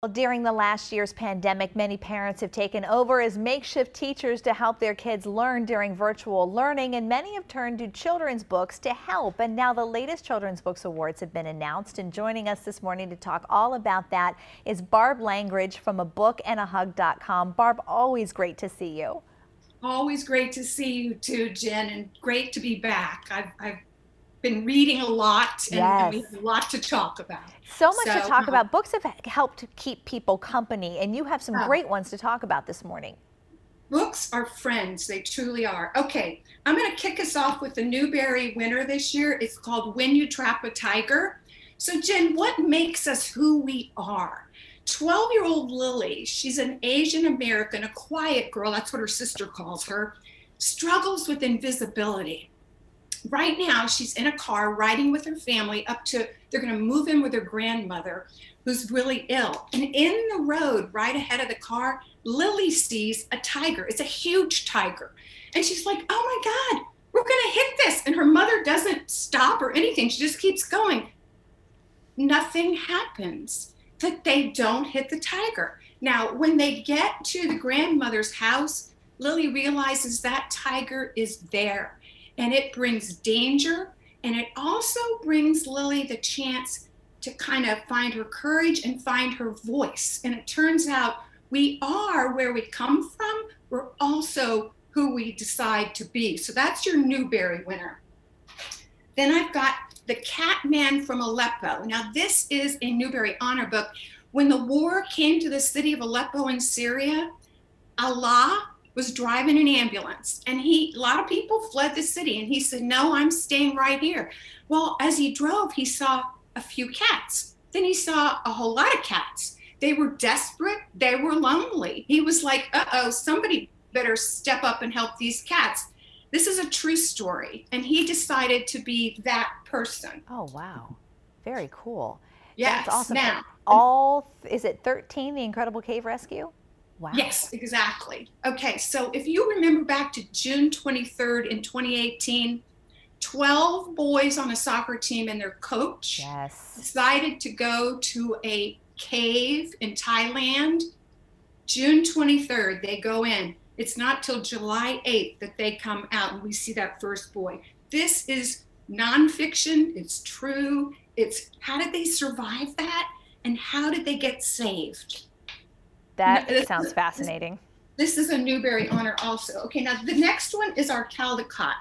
Well, during the last year's pandemic, many parents have taken over as makeshift teachers to help their kids learn during virtual learning, and many have turned to children's books to help. And now the latest Children's Books Awards have been announced, and joining us this morning to talk all about that is Barb Langridge from abookandahug.com. Barb, always great to see you. Always great to see you too, Jen, and great to be back. I've been reading a lot, and we have a lot to talk about. So much to talk about. Books have helped to keep people company, and you have some great ones to talk about this morning. Books are friends. They truly are. Okay, I'm going to kick us off with the Newbery winner this year. It's called When You Trap a Tiger. So, Jen, what makes us who we are? 12-year-old Lily, she's an Asian American, a quiet girl, that's what her sister calls her, struggles with invisibility. Right now, she's in a car riding with her family they're going to move in with her grandmother, who's really ill. And in the road, right ahead of the car, Lily sees a tiger. It's a huge tiger. And she's like, oh my God, we're going to hit this. And her mother doesn't stop or anything. She just keeps going. Nothing happens, that they don't hit the tiger. Now, when they get to the grandmother's house, Lily realizes that tiger is there. And it brings danger, and it also brings Lily the chance to kind of find her courage and find her voice. And it turns out we are where we come from. We're also who we decide to be. So that's your Newbery winner. Then I've got The Cat Man from Aleppo. Now this is a Newbery honor book. When the war came to the city of Aleppo in Syria, Allah was driving an ambulance, and a lot of people fled the city, and he said, no, I'm staying right here. Well, as he drove, he saw a few cats. Then he saw a whole lot of cats. They were desperate. They were lonely. He was like, uh-oh, somebody better step up and help these cats. This is a true story, and he decided to be that person. Oh, wow. Very cool. Yes. That's awesome. Now, is it 13, The Incredible Cave Rescue? Wow. Yes, exactly. Okay, so if you remember back to June 23rd in 2018, 12 boys on a soccer team and their coach decided to go to a cave in Thailand. June 23rd, they go in. It's not till July 8th that they come out and we see that first boy. This is nonfiction, it's true. It's how did they survive that and how did they get saved? That sounds fascinating. This is a Newbery honor also. Okay, now the next one is our Caldecott.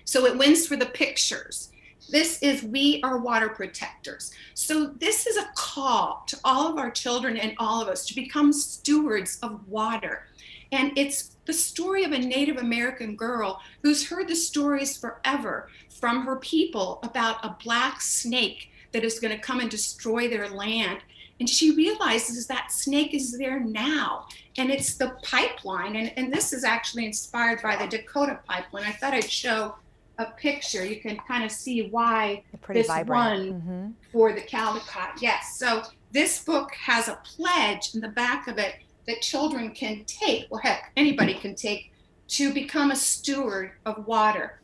So it wins for the pictures. This is We Are Water Protectors. So this is a call to all of our children and all of us to become stewards of water. And it's the story of a Native American girl who's heard the stories forever from her people about a black snake that is going to come and destroy their land. And she realizes that snake is there now, and it's the pipeline. And this is actually inspired by the Dakota pipeline. I thought I'd show a picture. You can kind of see why this won for the Caldecott. Yes, so this book has a pledge in the back of it that children can take, well, heck, anybody can take, to become a steward of water.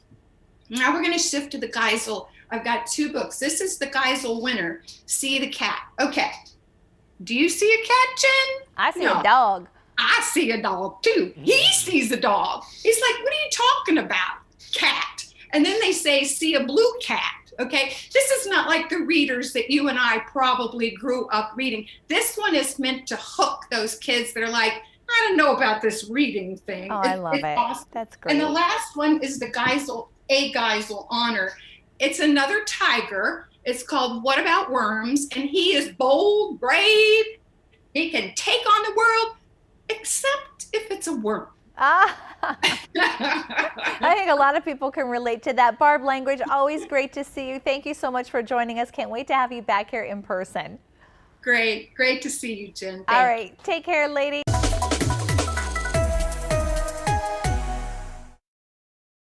Now we're going to shift to the Geisel. I've got two books. This is the Geisel winner, See the Cat. Okay. Do you see a cat, Jen? I see a dog. I see a dog too. He sees a dog. He's like, what are you talking about? Cat. And then they say, see a blue cat. Okay. This is not like the readers that you and I probably grew up reading. This one is meant to hook those kids that are like, I don't know about this reading thing. Oh, I love it. Awesome. That's great. And the last one is the Geisel, a Geisel honor. It's another tiger. It's called What About Worms? And he is bold, brave. He can take on the world, except if it's a worm. I think a lot of people can relate to that. Barb Langridge, always great to see you. Thank you so much for joining us. Can't wait to have you back here in person. Great to see you, Jen. All right, take care, lady.